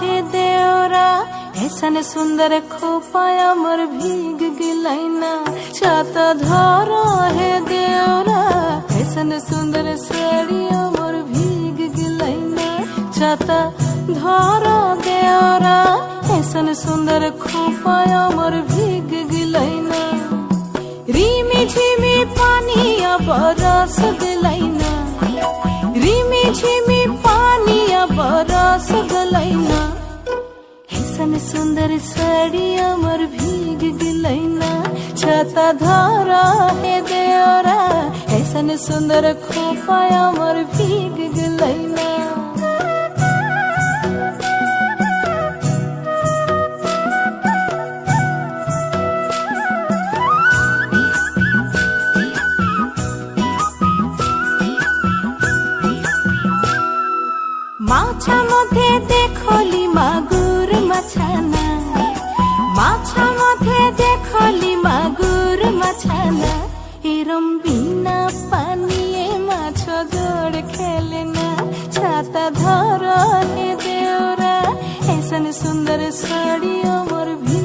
हे देवरा ऐसन सुंदर खोपाया मोर भीग गिलैना छाता धरा हे देवरा ऐसन सुंदर साड़िया मोर भीग गिलैना छाता धरा देवरा ऐसन सुंदर खोपाया मोर भीग गिलैना रिमी झिमी पानिया बरस गलैना रिमी झिमी पानिया बरस गलैना ऐसन सुंदर साड़िया मोर भीग गिलैना छाता धरा हे देवरा ऐसन सुंदर खोपाया मोर भीग गिलैना माछा मधे देखली मागुर मछाना माछा मधे देखली मागुर मछाना एरम बिना पानिए माछ गोड़ खेलना छाता धरा हे देवरा ऐसन सुंदर साड़िया मोर भी